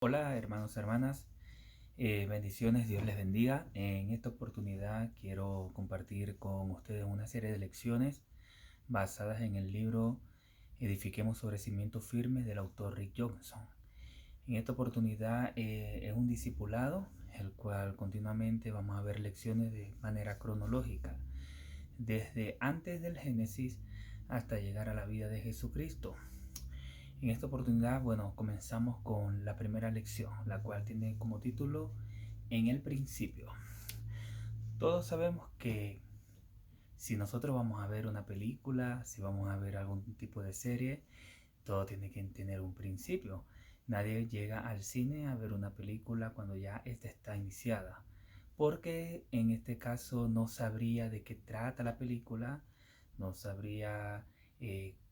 Hola hermanos, hermanas, bendiciones, Dios les bendiga. En esta oportunidad quiero compartir con ustedes una serie de lecciones basadas en el libro Edifiquemos sobre cimientos firmes del autor Rick Johnson. En esta oportunidad es un discipulado, el cual continuamente vamos a ver lecciones de manera cronológica, desde antes del Génesis hasta llegar a la vida de Jesucristo. En esta oportunidad, comenzamos con la primera lección, la cual tiene como título En el principio. Todos sabemos que si nosotros vamos a ver una película, si vamos a ver algún tipo de serie, todo tiene que tener un principio. Nadie llega al cine a ver una película cuando ya esta está iniciada, porque en este caso no sabría de qué trata la película, no sabría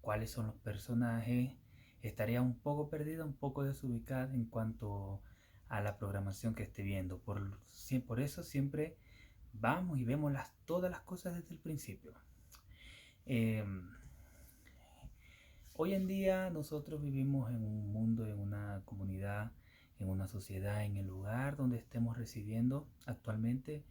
cuáles son los personajes, estaría un poco perdida, un poco desubicada en cuanto a la programación que esté viendo. Por eso siempre vamos y vemos todas las cosas desde el principio. Eh, Hoy en día nosotros vivimos en un mundo, en una comunidad, en una sociedad, en el lugar donde estemos residiendo actualmente,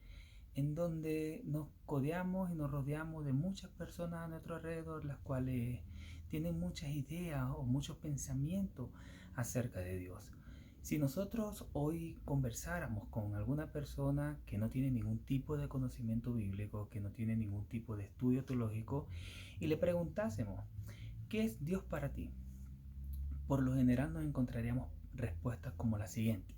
en donde nos codeamos y nos rodeamos de muchas personas a nuestro alrededor, las cuales tienen muchas ideas o muchos pensamientos acerca de Dios. Si nosotros hoy conversáramos con alguna persona que no tiene ningún tipo de conocimiento bíblico, que no tiene ningún tipo de estudio teológico, y le preguntásemos, ¿qué es Dios para ti? Por lo general nos encontraríamos respuestas como la siguiente.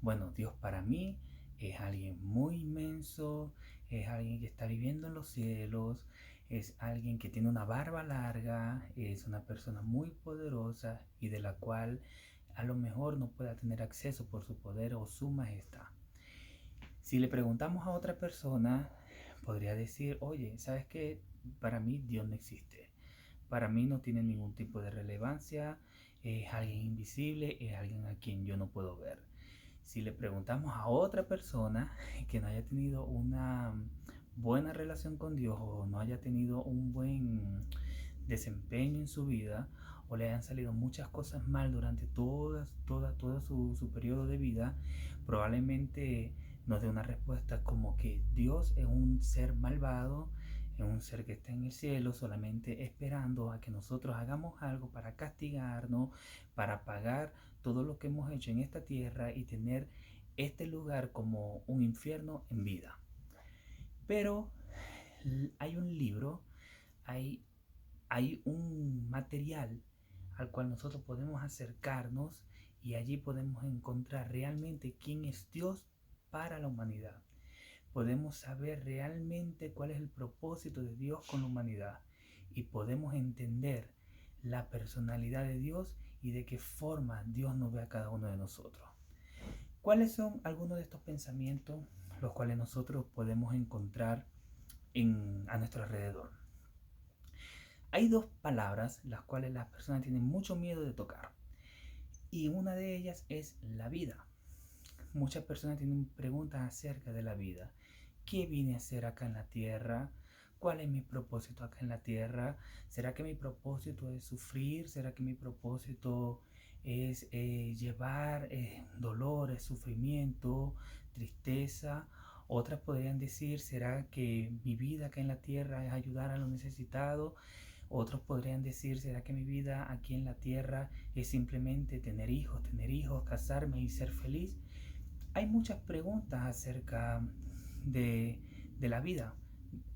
Bueno, Dios para mí es alguien muy inmenso, es alguien que está viviendo en los cielos, es alguien que tiene una barba larga, es una persona muy poderosa y de la cual a lo mejor no pueda tener acceso por su poder o su majestad. Si le preguntamos a otra persona, podría decir, oye, ¿sabes qué? Para mí Dios no existe. Para mí no tiene ningún tipo de relevancia, es alguien invisible, es alguien a quien yo no puedo ver. Si le preguntamos a otra persona que no haya tenido una buena relación con Dios o no haya tenido un buen desempeño en su vida o le hayan salido muchas cosas mal durante todo su periodo de vida, probablemente nos dé una respuesta como que Dios es un ser malvado, es un ser que está en el cielo solamente esperando a que nosotros hagamos algo para castigarnos, para pagar todo lo que hemos hecho en esta tierra y tener este lugar como un infierno en vida. Pero hay un libro, hay, hay un material al cual nosotros podemos acercarnos y allí podemos encontrar realmente quién es Dios para la humanidad. Podemos saber realmente cuál es el propósito de Dios con la humanidad y podemos entender la personalidad de Dios y de qué forma Dios nos ve a cada uno de nosotros. ¿Cuáles son algunos de estos pensamientos los cuales nosotros podemos encontrar a nuestro alrededor? Hay dos palabras las cuales las personas tienen mucho miedo de tocar y una de ellas es la vida. Muchas personas tienen preguntas acerca de la vida. ¿Qué vine a hacer acá en la tierra? ¿Cuál es mi propósito acá en la tierra? ¿Será que mi propósito es sufrir? ¿Será que mi propósito es llevar dolores, sufrimiento, tristeza? Otras podrían decir, ¿será que mi vida acá en la tierra es ayudar a los necesitados? Otros podrían decir, ¿será que mi vida aquí en la tierra es simplemente tener hijos, casarme y ser feliz? Hay muchas preguntas acerca de, de la vida.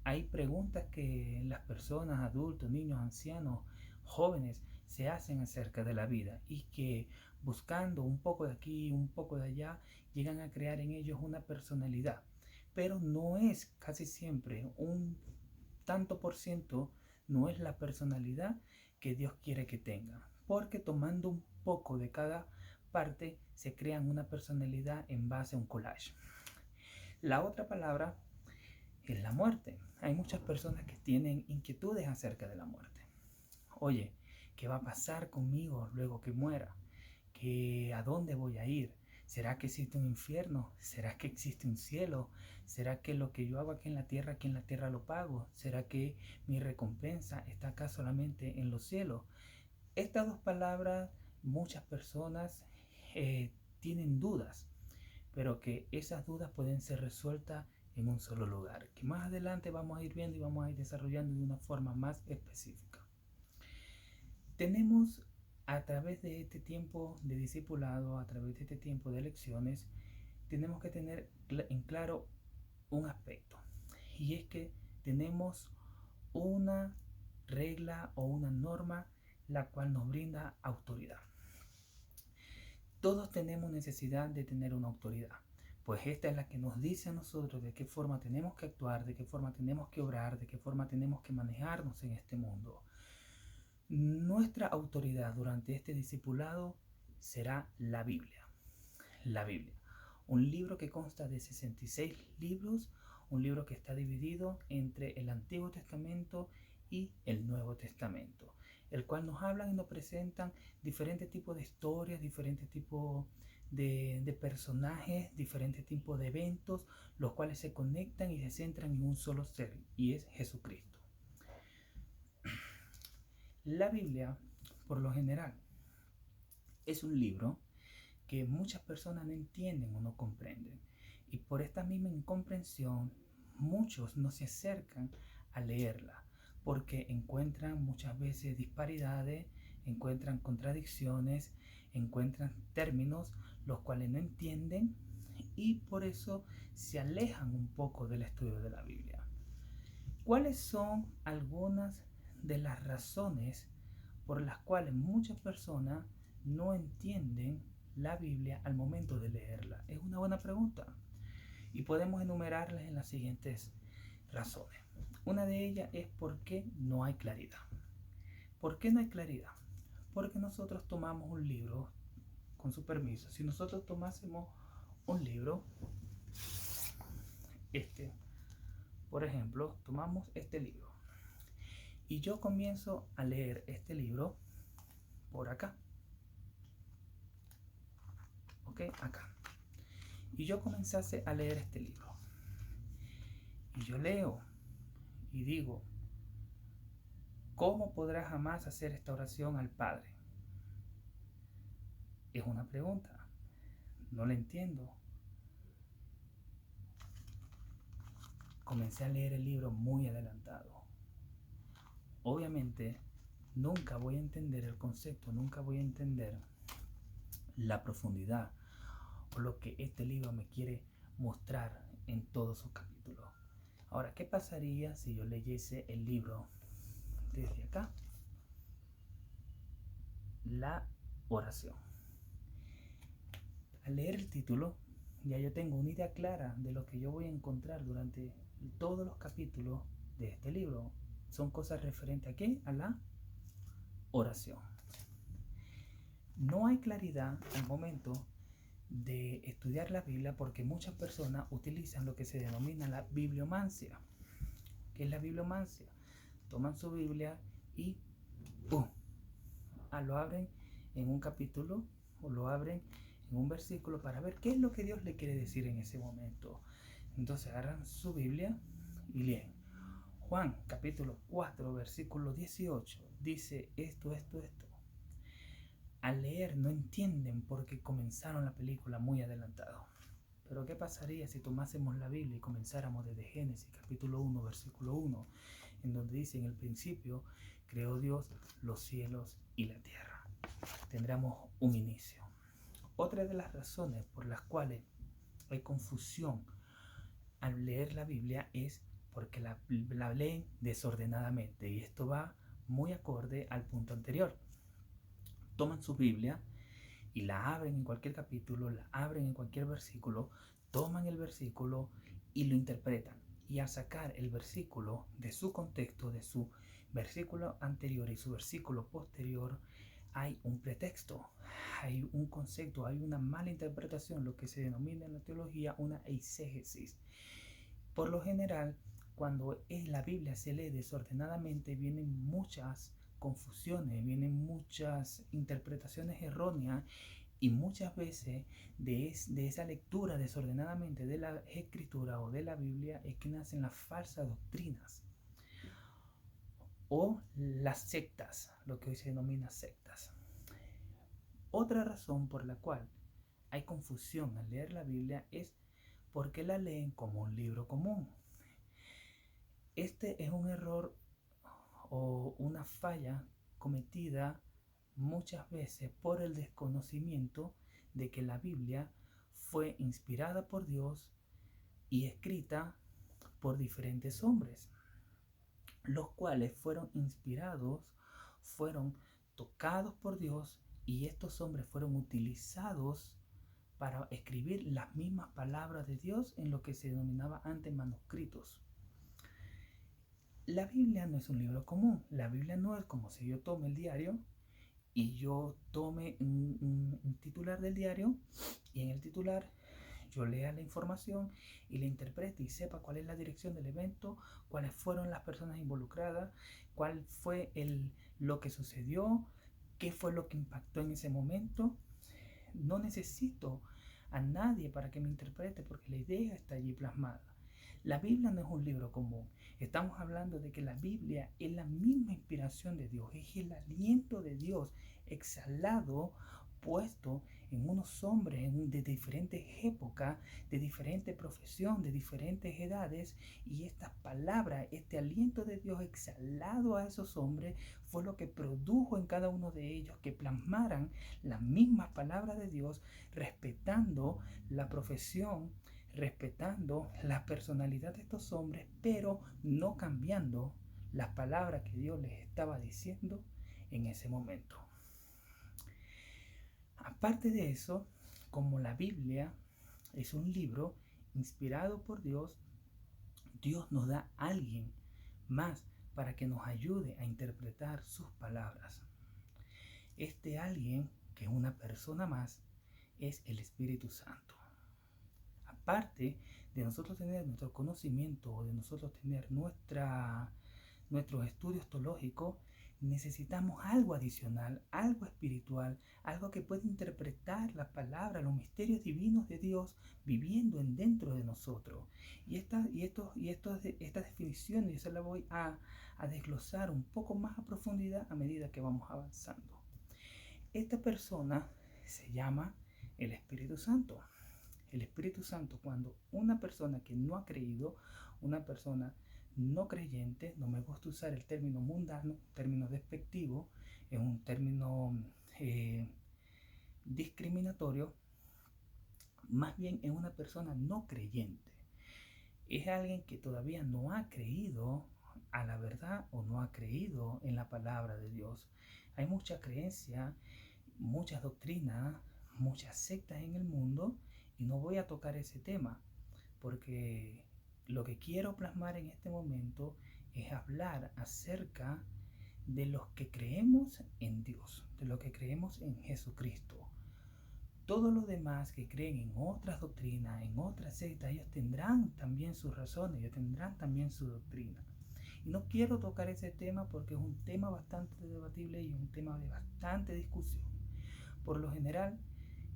Hay preguntas que las personas, adultos, niños, ancianos, jóvenes, se hacen acerca de la vida y que buscando un poco de aquí, un poco de allá, llegan a crear en ellos una personalidad. Pero no es casi siempre un tanto por ciento, no es la personalidad que Dios quiere que tengan. Porque tomando un poco de cada parte se crean una personalidad en base a un collage. La otra palabra es la muerte. Hay muchas personas que tienen inquietudes acerca de la muerte. Oye, ¿qué va a pasar conmigo luego que muera? ¿A dónde voy a ir? ¿Será que existe un infierno? ¿Será que existe un cielo? ¿Será que lo que yo hago aquí en la tierra lo pago? ¿Será que mi recompensa está acá solamente en los cielos? Estas dos palabras muchas personas tienen dudas, pero que esas dudas pueden ser resueltas en un solo lugar, que más adelante vamos a ir viendo y vamos a ir desarrollando de una forma más específica. Tenemos a través de este tiempo de discipulado, a través de este tiempo de lecciones, tenemos que tener en claro un aspecto, y es que tenemos una regla o una norma la cual nos brinda autoridad. Todos tenemos necesidad de tener una autoridad, pues esta es la que nos dice a nosotros de qué forma tenemos que actuar, de qué forma tenemos que obrar, de qué forma tenemos que manejarnos en este mundo. Nuestra autoridad durante este discipulado será la Biblia. La Biblia, un libro que consta de 66 libros, un libro que está dividido entre el Antiguo Testamento y el Nuevo Testamento, el cual nos hablan y nos presentan diferentes tipos de historias, diferentes tipos de personajes, diferentes tipos de eventos, los cuales se conectan y se centran en un solo ser, y es Jesucristo. La Biblia, por lo general, es un libro que muchas personas no entienden o no comprenden. Y por esta misma incomprensión, muchos no se acercan a leerla, porque encuentran muchas veces disparidades, encuentran contradicciones, encuentran términos los cuales no entienden, y por eso se alejan un poco del estudio de la Biblia. ¿Cuáles son algunas de las razones por las cuales muchas personas no entienden la Biblia al momento de leerla? Es una buena pregunta y podemos enumerarlas en las siguientes razones. Una de ellas es por qué no hay claridad. ¿Por qué no hay claridad? Porque nosotros tomamos un libro, con su permiso, si nosotros tomásemos un libro, por ejemplo, tomamos este libro y yo comienzo a leer este libro por acá, ok, acá, y yo comenzase a leer este libro y yo leo y digo, ¿cómo podrá jamás hacer esta oración al Padre? Es una pregunta, no la entiendo. Comencé a leer el libro muy adelantado. Obviamente, nunca voy a entender el concepto, nunca voy a entender la profundidad o lo que este libro me quiere mostrar en todos sus capítulos. Ahora, ¿qué pasaría si yo leyese el libro desde acá? La oración. Al leer el título, ya yo tengo una idea clara de lo que yo voy a encontrar durante todos los capítulos de este libro. Son cosas referentes a ¿qué? A la oración. No hay claridad al momento de estudiar la Biblia porque muchas personas utilizan lo que se denomina la bibliomancia. ¿Qué es la bibliomancia? Toman su Biblia y lo abren en un capítulo o lo abren en un versículo para ver qué es lo que Dios le quiere decir en ese momento. Entonces agarran su Biblia y leen. Juan capítulo 4 versículo 18 dice esto. Al leer no entienden porque comenzaron la película muy adelantado. Pero ¿qué pasaría si tomásemos la Biblia y comenzáramos desde Génesis capítulo 1 versículo 1, en donde dice: en el principio creó Dios los cielos y la tierra? Tendremos un inicio. Otra de las razones por las cuales hay confusión al leer la Biblia es porque la leen desordenadamente, y esto va muy acorde al punto anterior. Toman su Biblia y la abren en cualquier capítulo, la abren en cualquier versículo, toman el versículo y lo interpretan. Y al sacar el versículo de su contexto, de su versículo anterior y su versículo posterior, hay un pretexto, hay un concepto, hay una mala interpretación, lo que se denomina en la teología una eisegesis. Por lo general, cuando la Biblia se lee desordenadamente, vienen muchas confusiones, vienen muchas interpretaciones erróneas, y muchas veces de esa lectura desordenadamente de la escritura o de la Biblia es que nacen las falsas doctrinas o las sectas, lo que hoy se denomina sectas. Otra razón por la cual hay confusión al leer la Biblia es porque la leen como un libro común. Este es un error o una falla cometida muchas veces por el desconocimiento de que la Biblia fue inspirada por Dios y escrita por diferentes hombres, los cuales fueron inspirados, fueron tocados por Dios, y estos hombres fueron utilizados para escribir las mismas palabras de Dios en lo que se denominaba antes manuscritos. La Biblia no es un libro común. La Biblia no es como si yo tome el diario y yo tome un titular del diario y en el titular yo lea la información y la interprete y sepa cuál es la dirección del evento, cuáles fueron las personas involucradas, cuál fue lo que sucedió, qué fue lo que impactó en ese momento. No necesito a nadie para que me interprete porque la idea está allí plasmada. La Biblia no es un libro común. Estamos hablando de que la Biblia es la misma inspiración de Dios, es el aliento de Dios exhalado, puesto en unos hombres de diferentes épocas, de diferente profesión, de diferentes edades, y estas palabras, este aliento de Dios exhalado a esos hombres fue lo que produjo en cada uno de ellos que plasmaran las mismas palabras de Dios, respetando la profesión, respetando la personalidad de estos hombres, pero no cambiando las palabras que Dios les estaba diciendo en ese momento. Aparte de eso, como la Biblia es un libro inspirado por Dios, Dios nos da a alguien más para que nos ayude a interpretar sus palabras. Este alguien, que es una persona más, es el Espíritu Santo. Aparte de nosotros tener nuestro conocimiento o de nosotros tener nuestros estudios teológicos, necesitamos algo adicional, algo espiritual, algo que pueda interpretar la palabra, los misterios divinos de Dios viviendo dentro de nosotros. Y estas definiciones yo se las voy a desglosar un poco más a profundidad a medida que vamos avanzando. Esta persona se llama el Espíritu Santo. El Espíritu Santo, cuando una persona que no ha creído, una persona no creyente, no me gusta usar el término mundano, término despectivo, es un término discriminatorio, más bien es una persona no creyente. Es alguien que todavía no ha creído a la verdad o no ha creído en la palabra de Dios. Hay mucha creencia, muchas doctrinas, muchas sectas en el mundo, y no voy a tocar ese tema porque lo que quiero plasmar en este momento es hablar acerca de los que creemos en Dios, de los que creemos en Jesucristo. Todos los demás que creen en otras doctrinas, en otras sectas, ellos tendrán también sus razones, ellos tendrán también su doctrina. Y no quiero tocar ese tema porque es un tema bastante debatible y un tema de bastante discusión. Por lo general,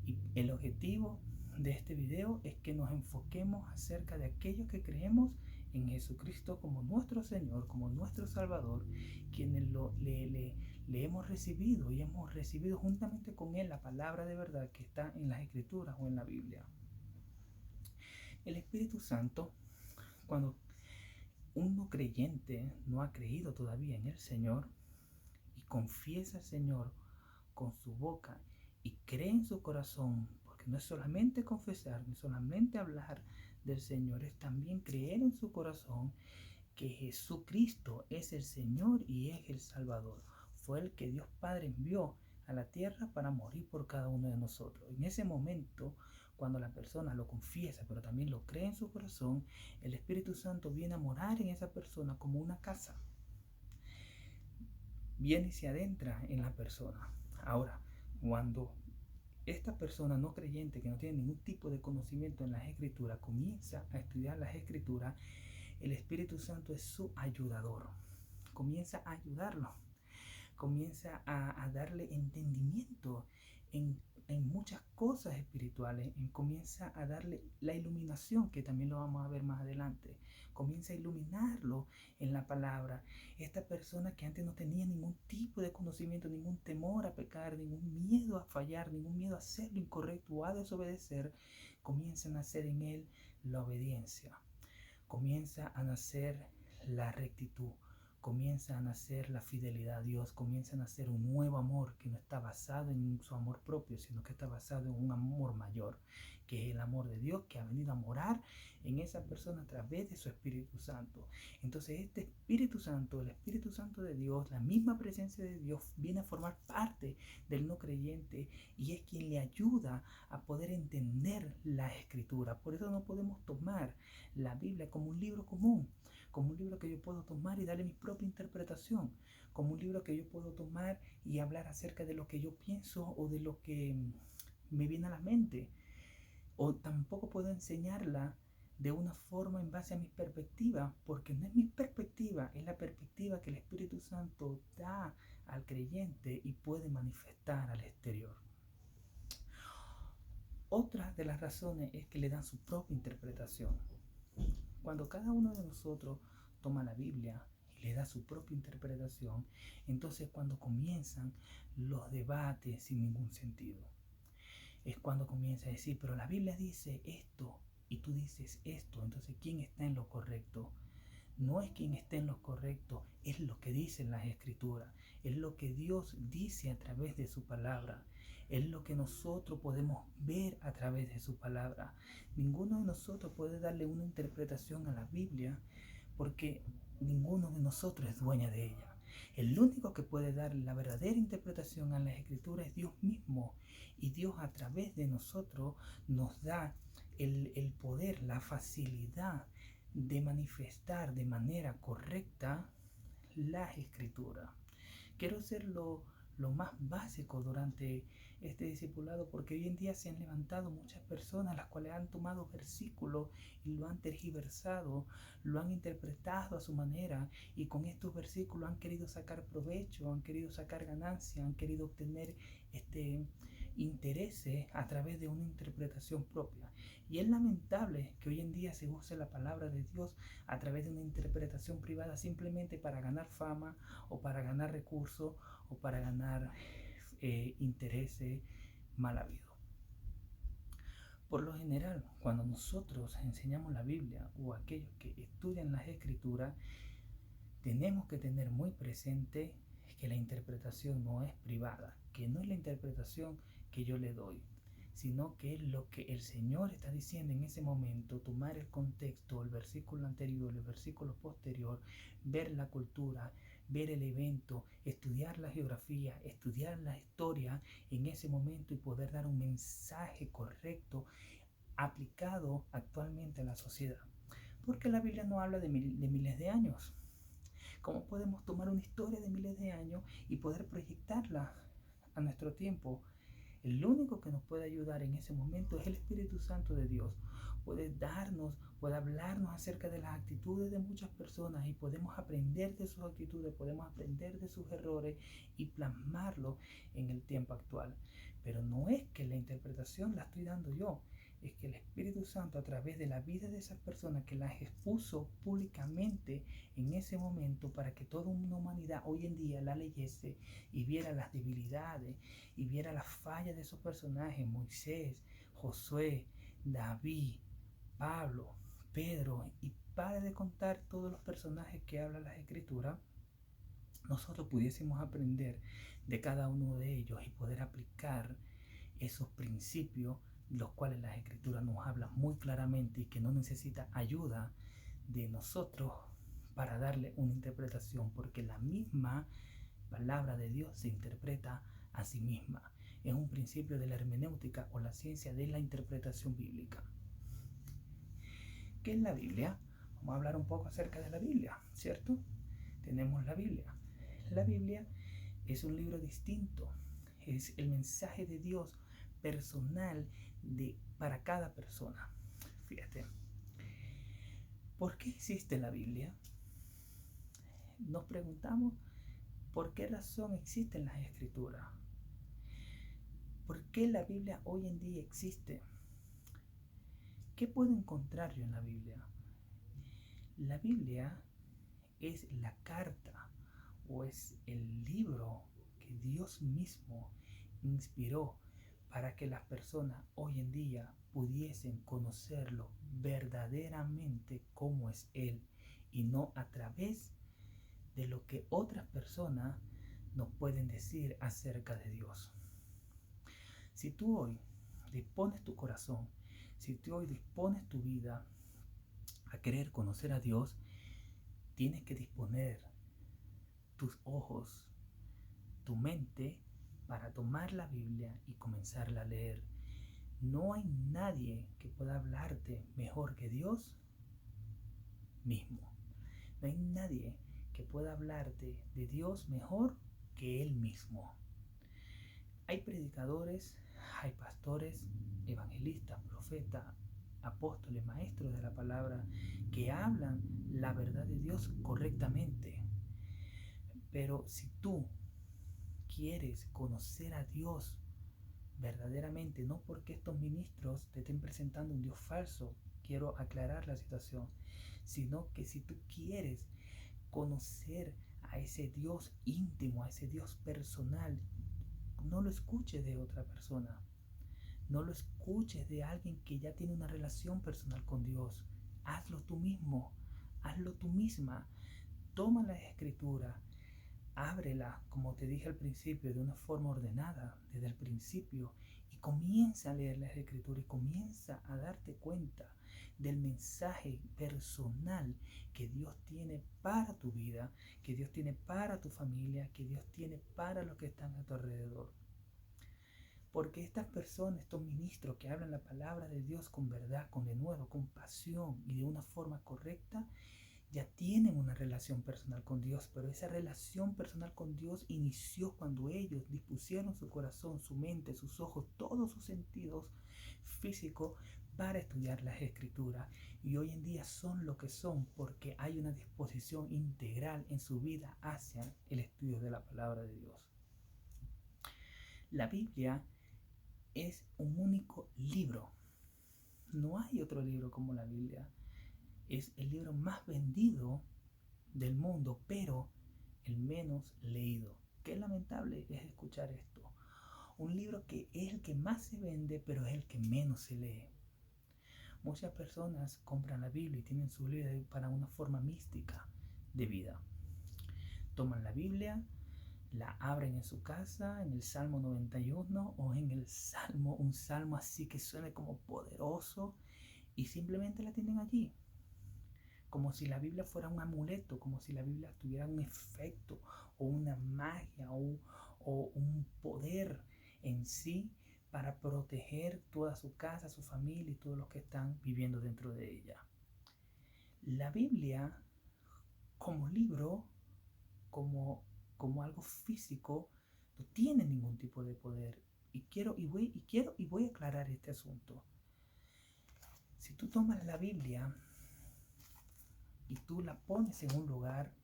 y el objetivo de este video es que nos enfoquemos acerca de aquellos que creemos en Jesucristo como nuestro Señor, como nuestro Salvador, quienes le hemos recibido y hemos recibido juntamente con Él la palabra de verdad que está en las Escrituras o en la Biblia. El Espíritu Santo, cuando un no creyente no ha creído todavía en el Señor y confiesa al Señor con su boca y cree en su corazón, porque no es solamente confesar, no es solamente hablar del Señor, es también creer en su corazón que Jesucristo es el Señor y es el Salvador. Fue el que Dios Padre envió a la tierra para morir por cada uno de nosotros. En ese momento, cuando la persona lo confiesa, pero también lo cree en su corazón, el Espíritu Santo viene a morar en esa persona como una casa. Viene y se adentra en la persona. Ahora, cuando esta persona no creyente que no tiene ningún tipo de conocimiento en las Escrituras comienza a estudiar las Escrituras, el Espíritu Santo es su ayudador. Comienza a ayudarlo, comienza a darle entendimiento en en muchas cosas espirituales, comienza a darle la iluminación, que también lo vamos a ver más adelante. Comienza a iluminarlo en la palabra. Esta persona que antes no tenía ningún tipo de conocimiento, ningún temor a pecar, ningún miedo a fallar, ningún miedo a hacer lo incorrecto o a desobedecer, comienza a nacer en él la obediencia. Comienza a nacer la rectitud, comienza a nacer la fidelidad a Dios, comienza a nacer un nuevo amor que no está basado en su amor propio, sino que está basado en un amor mayor, que es el amor de Dios que ha venido a morar en esa persona a través de su Espíritu Santo. Entonces este Espíritu Santo, el Espíritu Santo de Dios, la misma presencia de Dios, viene a formar parte del no creyente y es quien le ayuda a poder entender la Escritura. Por eso no podemos tomar la Biblia como un libro común, como un libro que yo puedo tomar y darle mi propia interpretación, como un libro que yo puedo tomar y hablar acerca de lo que yo pienso o de lo que me viene a la mente. O tampoco puedo enseñarla de una forma en base a mis perspectivas, porque no es mi perspectiva, es la perspectiva que el Espíritu Santo da al creyente y puede manifestar al exterior. Otra de las razones es que le dan su propia interpretación. Cuando cada uno de nosotros toma la Biblia y le da su propia interpretación, entonces cuando comienzan los debates sin ningún sentido. Es cuando comienza a decir, pero la Biblia dice esto y tú dices esto, entonces ¿quién está en lo correcto? No es quien esté en lo correcto, es lo que dicen las Escrituras, es lo que Dios dice a través de su palabra, es lo que nosotros podemos ver a través de su palabra. Ninguno de nosotros puede darle una interpretación a la Biblia porque ninguno de nosotros es dueño de ella. El único que puede dar la verdadera interpretación a las Escrituras es Dios mismo, y Dios a través de nosotros nos da el poder, la facilidad de manifestar de manera correcta las Escrituras. Quiero hacerlo lo más básico durante este discipulado, porque hoy en día se han levantado muchas personas las cuales han tomado versículos y lo han tergiversado, lo han interpretado a su manera, y con estos versículos han querido sacar provecho, han querido sacar ganancia, han querido obtener intereses a través de una interpretación propia. Y es lamentable que hoy en día se use la palabra de Dios a través de una interpretación privada simplemente para ganar fama o para ganar recursos o para ganar intereses mal habidos. Por lo general, cuando nosotros enseñamos la Biblia o aquellos que estudian las Escrituras, tenemos que tener muy presente que la interpretación no es privada, que no es la interpretación que yo le doy, sino que es lo que el Señor está diciendo en ese momento, tomar el contexto, el versículo anterior, el versículo posterior, ver la cultura, ver el evento, estudiar la geografía, estudiar la historia en ese momento y poder dar un mensaje correcto aplicado actualmente a la sociedad. Porque la Biblia no habla de miles de años. ¿Cómo podemos tomar una historia de miles de años y poder proyectarla a nuestro tiempo? El único que nos puede ayudar en ese momento es el Espíritu Santo de Dios. Puede darnos, puede hablarnos acerca de las actitudes de muchas personas y podemos aprender de sus actitudes, podemos aprender de sus errores y plasmarlo en el tiempo actual. Pero no es que la interpretación la estoy dando yo, es que el Espíritu Santo a través de la vida de esas personas que las expuso públicamente en ese momento para que toda una humanidad hoy en día la leyese y viera las debilidades y viera las fallas de esos personajes, Moisés, Josué, David, Pablo, Pedro, y para de contar todos los personajes que hablan las Escrituras, nosotros pudiésemos aprender de cada uno de ellos y poder aplicar esos principios, los cuales las Escrituras nos hablan muy claramente y que no necesita ayuda de nosotros para darle una interpretación, porque la misma palabra de Dios se interpreta a sí misma. Es un principio de la hermenéutica o la ciencia de la interpretación bíblica. ¿Qué es la Biblia? Vamos a hablar un poco acerca de la Biblia, ¿cierto? Tenemos la Biblia. La Biblia es un libro distinto, es el mensaje de Dios personal para cada persona. Fíjate, ¿por qué existe la Biblia? Nos preguntamos por qué razón existen las Escrituras. ¿Por qué la Biblia hoy en día existe? ¿Qué puedo encontrar yo en la Biblia? La Biblia es la carta o es el libro que Dios mismo inspiró para que las personas hoy en día pudiesen conocerlo verdaderamente como es Él y no a través de lo que otras personas nos pueden decir acerca de Dios. Si tú hoy dispones tu corazón, si tú hoy dispones tu vida a querer conocer a Dios, tienes que disponer tus ojos, tu mente, para tomar la Biblia y comenzarla a leer. No hay nadie que pueda hablarte mejor que Dios mismo. No hay nadie que pueda hablarte de Dios mejor que Él mismo. Hay predicadores, hay pastores, evangelistas, profetas, apóstoles, maestros de la palabra que hablan la verdad de Dios correctamente. Pero si tú quieres conocer a Dios verdaderamente, no porque estos ministros te estén presentando un Dios falso, quiero aclarar la situación, sino que si tú quieres conocer a ese Dios íntimo, a ese Dios personal, no lo escuches de otra persona, no lo escuches de alguien que ya tiene una relación personal con Dios. Hazlo tú mismo, hazlo tú misma. Toma la escritura, ábrela, como te dije al principio, de una forma ordenada, desde el principio, y comienza a leer las escrituras y comienza a darte cuenta del mensaje personal que Dios tiene para tu vida, que Dios tiene para tu familia, que Dios tiene para los que están a tu alrededor. Porque estas personas, estos ministros que hablan la palabra de Dios con verdad, con denuedo, con pasión y de una forma correcta, ya tienen una relación personal con Dios, pero esa relación personal con Dios inició cuando ellos dispusieron su corazón, su mente, sus ojos, todos sus sentidos físicos para estudiar las escrituras. Y hoy en día son lo que son porque hay una disposición integral en su vida hacia el estudio de la palabra de Dios. La Biblia es un único libro. No hay otro libro como la Biblia. Es el libro más vendido del mundo, pero el menos leído. Qué lamentable es escuchar esto. Un libro que es el que más se vende, pero es el que menos se lee. Muchas personas compran la Biblia y tienen su Biblia para una forma mística de vida. Toman la Biblia, la abren en su casa, en el Salmo 91 o en el Salmo, un salmo así que suene como poderoso, y simplemente la tienen allí. Como si la Biblia fuera un amuleto, como si la Biblia tuviera un efecto o una magia o un poder en sí para proteger toda su casa, su familia y todos los que están viviendo dentro de ella. La Biblia como libro, como algo físico, no tiene ningún tipo de poder. Y voy a aclarar este asunto. Si tú tomas la Biblia y tú la pones en un lugar,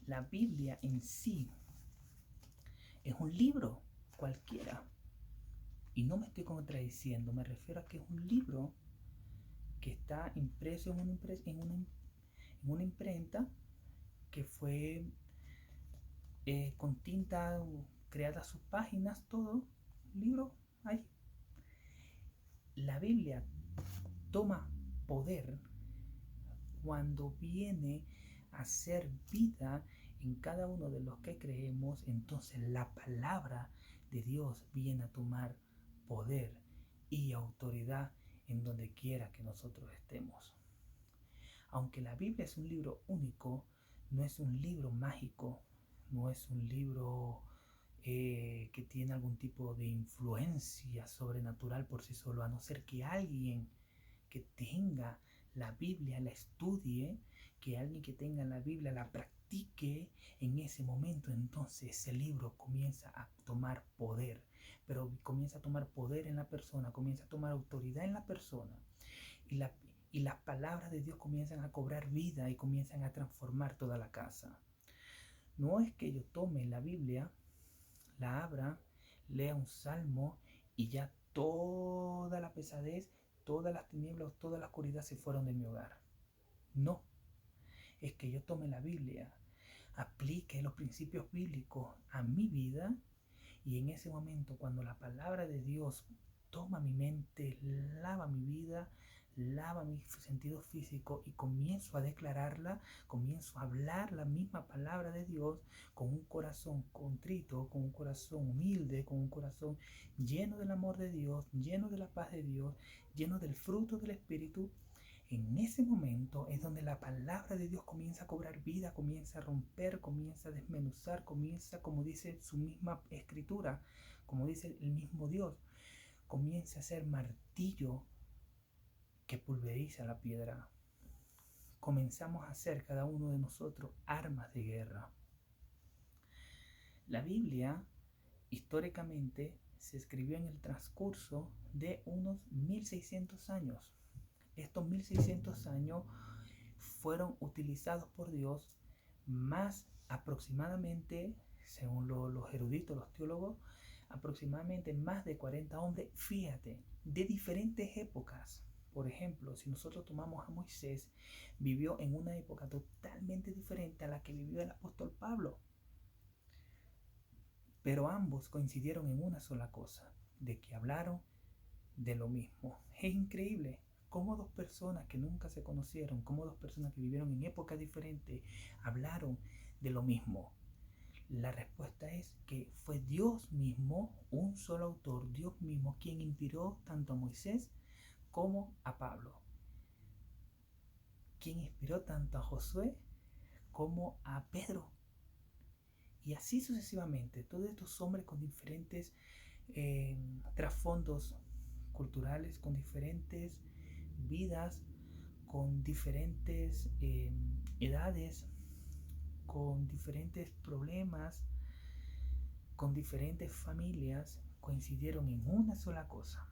la Biblia en sí es un libro cualquiera. Y no me estoy contradiciendo, me refiero a que es un libro que está impreso en una imprenta que fue con tinta creada sus páginas, todo, un libro ahí. La Biblia toma poder cuando viene a ser vida en cada uno de los que creemos. Entonces la palabra de Dios viene a tomar poder y autoridad en donde quiera que nosotros estemos. Aunque la Biblia es un libro único, no es un libro mágico, no es un libro que tiene algún tipo de influencia sobrenatural por sí solo, a no ser que alguien que tenga la Biblia la estudie, que alguien que tenga la Biblia la practique en ese momento. Entonces ese libro comienza a tomar poder, pero comienza a tomar poder en la persona, comienza a tomar autoridad en la persona, y las palabras de Dios comienzan a cobrar vida y comienzan a transformar toda la casa. No es que yo tome la Biblia, la abra, lea un salmo y ya toda la pesadez, todas las tinieblas, toda la oscuridad se fueron de mi hogar. No, es que yo tome la Biblia, aplique los principios bíblicos a mi vida y en ese momento cuando la palabra de Dios toma mi mente, lava mi vida, lava mi sentido físico y comienzo a declararla, comienzo a hablar la misma palabra de Dios con un corazón contrito, con un corazón humilde, con un corazón lleno del amor de Dios, lleno de la paz de Dios, lleno del fruto del Espíritu. En ese momento es donde la palabra de Dios comienza a cobrar vida, comienza a romper, comienza a desmenuzar, comienza, como dice su misma escritura, como dice el mismo Dios, comienza a ser martillo que pulveriza la piedra. Comenzamos a ser cada uno de nosotros armas de guerra. La Biblia históricamente se escribió en el transcurso de unos 1600 años. Estos 1600 años fueron utilizados por Dios más aproximadamente, según los eruditos, los teólogos, aproximadamente más de 40 hombres, fíjate, de diferentes épocas. Por ejemplo, si nosotros tomamos a Moisés, vivió en una época totalmente diferente a la que vivió el apóstol Pablo. Pero ambos coincidieron en una sola cosa, de que hablaron de lo mismo. Es increíble cómo dos personas que nunca se conocieron, cómo dos personas que vivieron en épocas diferentes, hablaron de lo mismo. La respuesta es que fue Dios mismo, un solo autor, Dios mismo, quien inspiró tanto a Moisés como a Pablo. Quien inspiró tanto a Josué como a Pedro. Y así sucesivamente, todos estos hombres con diferentes trasfondos culturales, con diferentes vidas, con diferentes edades, con diferentes problemas, con diferentes familias, coincidieron en una sola cosa.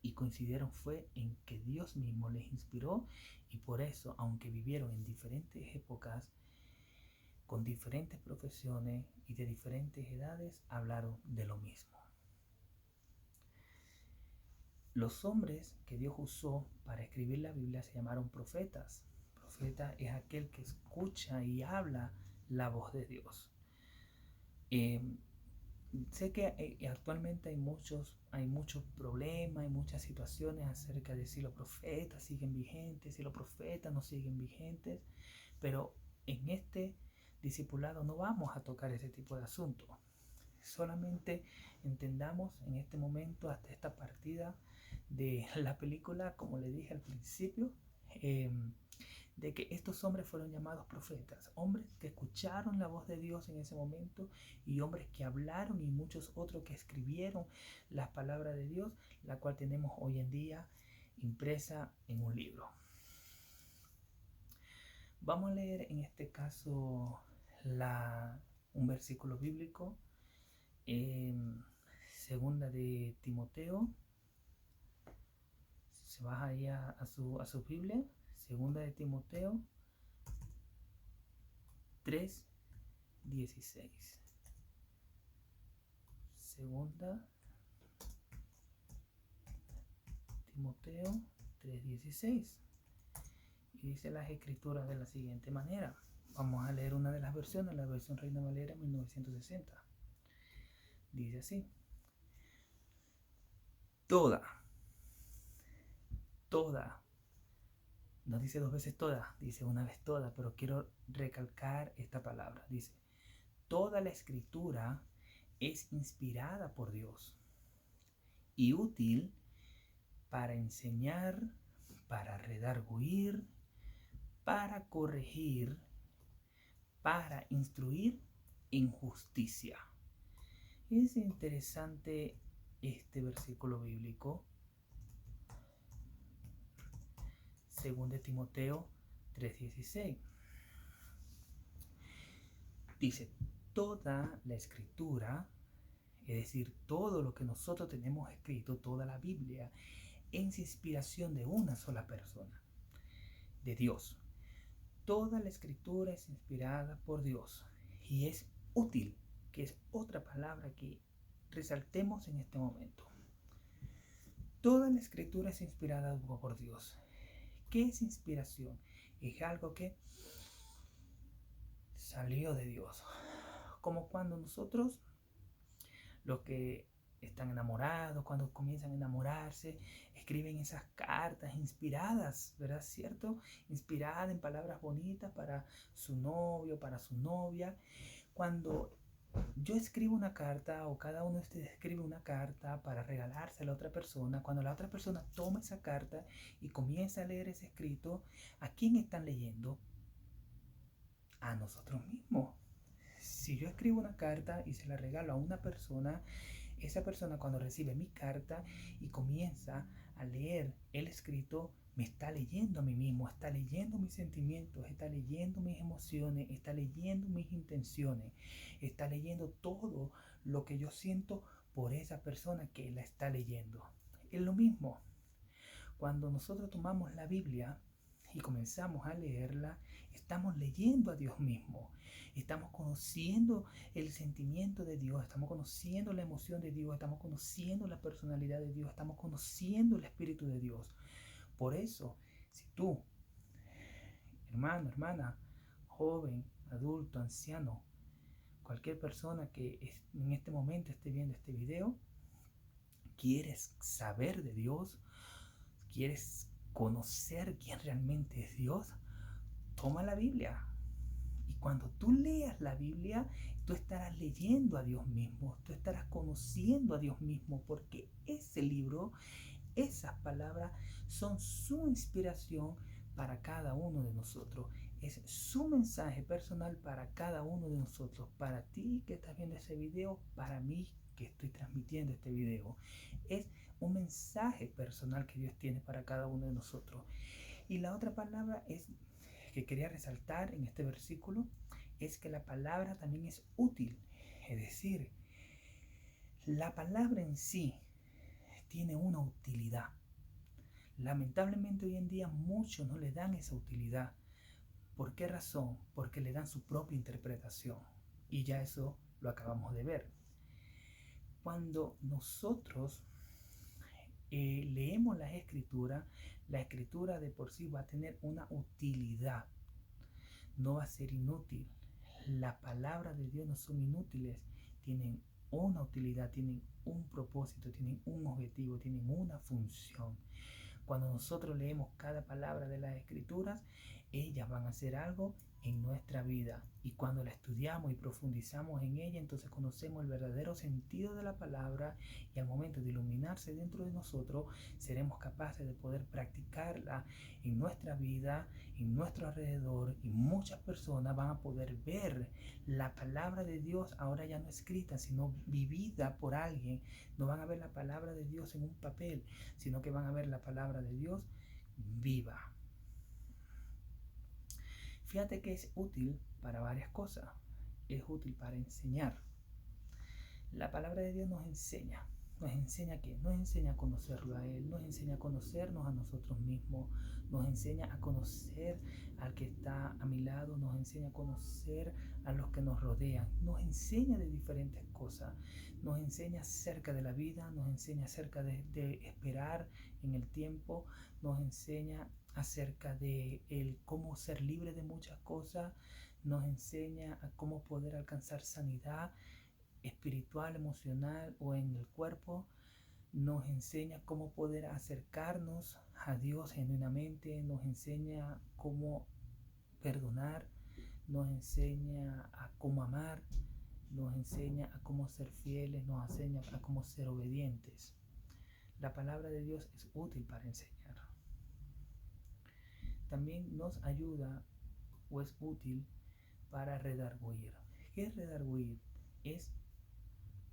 Y coincidieron fue en que Dios mismo les inspiró y por eso, aunque vivieron en diferentes épocas, con diferentes profesiones y de diferentes edades, hablaron de lo mismo. Los hombres que Dios usó para escribir la Biblia se llamaron profetas. Profeta es aquel que escucha y habla la voz de Dios. Sé que actualmente hay muchos problemas, hay muchas situaciones acerca de si los profetas siguen vigentes, si los profetas no siguen vigentes, pero en este discipulado no vamos a tocar ese tipo de asuntos. Solamente entendamos en este momento, hasta esta partida de la película, como le dije al principio, de que estos hombres fueron llamados profetas, hombres que escucharon la voz de Dios en ese momento y hombres que hablaron y muchos otros que escribieron las palabras de Dios, la cual tenemos hoy en día impresa en un libro. Vamos a leer en este caso un versículo bíblico en segunda de Timoteo. Si se baja ahí a su Biblia, segunda de Timoteo 3:16. Segunda Timoteo 3:16. Y dice las escrituras de la siguiente manera. Vamos a leer una de las versiones, la versión Reina Valera 1960. Dice así: toda, no dice dos veces toda, dice una vez toda, pero quiero recalcar esta palabra. Dice, toda la escritura es inspirada por Dios y útil para enseñar, para redarguir, para corregir, para instruir en justicia. Es interesante este versículo bíblico. Según de Timoteo 3:16. Dice, toda la escritura, es decir, todo lo que nosotros tenemos escrito, toda la Biblia, es inspiración de una sola persona, de Dios. Toda la escritura es inspirada por Dios y es útil. que es otra palabra que resaltemos en este momento. Toda la escritura es inspirada por Dios. ¿Qué es inspiración? Es algo que salió de Dios. Como cuando nosotros, los que están enamorados, cuando comienzan a enamorarse, escriben esas cartas inspiradas, ¿verdad? ¿Cierto? Inspiradas en palabras bonitas para su novio, para su novia. Cuando yo escribo una carta o cada uno de ustedes escribe una carta para regalarse a la otra persona, cuando la otra persona toma esa carta y comienza a leer ese escrito, ¿a quién están leyendo? A nosotros mismos. Si yo escribo una carta y se la regalo a una persona, esa persona cuando recibe mi carta y comienza a leer el escrito, me está leyendo a mí mismo, está leyendo mis sentimientos, está leyendo mis emociones, está leyendo mis intenciones, está leyendo todo lo que yo siento por esa persona que la está leyendo. Es lo mismo. Cuando nosotros tomamos la Biblia y comenzamos a leerla, estamos leyendo a Dios mismo. Estamos conociendo el sentimiento de Dios, estamos conociendo la emoción de Dios, estamos conociendo la personalidad de Dios, estamos conociendo el Espíritu de Dios. Por eso, si tú, hermano, hermana, joven, adulto, anciano, cualquier persona que en este momento esté viendo este video, quieres saber de Dios, quieres conocer quién realmente es Dios, toma la Biblia. Y cuando tú leas la Biblia, tú estarás leyendo a Dios mismo, tú estarás conociendo a Dios mismo, porque ese libro, esas palabras son su inspiración para cada uno de nosotros. Es su mensaje personal para cada uno de nosotros, para ti que estás viendo ese video, para mí que estoy transmitiendo este video. Es un mensaje personal que Dios tiene para cada uno de nosotros. Y la otra palabra es que quería resaltar en este versículo es que la palabra también es útil. Es decir, la palabra en sí tiene una utilidad. Lamentablemente hoy en día muchos no le dan esa utilidad. ¿Por qué razón? Porque le dan su propia interpretación. Y ya eso lo acabamos de ver. Cuando nosotros leemos la escritura de por sí va a tener una utilidad. No va a ser inútil. La palabra de Dios no son inútiles. Tienen una utilidad, tienen un propósito, tienen un objetivo, tienen una función. Cuando nosotros leemos cada palabra de las escrituras, ellas van a hacer algo en nuestra vida. Y cuando la estudiamos y profundizamos en ella, entonces conocemos el verdadero sentido de la palabra y al momento de iluminarse dentro de nosotros, seremos capaces de poder practicarla en nuestra vida, en nuestro alrededor, y muchas personas van a poder ver la palabra de Dios ahora ya no escrita, sino vivida por alguien. No van a ver la palabra de Dios en un papel, sino que van a ver la palabra de Dios viva. Fíjate que es útil para varias cosas. Es útil para enseñar. La palabra de Dios nos enseña. ¿Nos enseña qué? Nos enseña a conocerlo a Él, nos enseña a conocernos a nosotros mismos, nos enseña a conocer al que está a mi lado, nos enseña a conocer a los que nos rodean, nos enseña de diferentes cosas, nos enseña acerca de la vida, nos enseña acerca de esperar en el tiempo, nos enseña acerca de cómo ser libre de muchas cosas, nos enseña a cómo poder alcanzar sanidad espiritual, emocional o en el cuerpo, nos enseña cómo poder acercarnos a Dios genuinamente, nos enseña cómo perdonar, nos enseña a cómo amar, nos enseña a cómo ser fieles, nos enseña a cómo ser obedientes. La palabra de Dios es útil para enseñar. También nos ayuda o es útil para redarguir. ¿Qué es redarguir? Es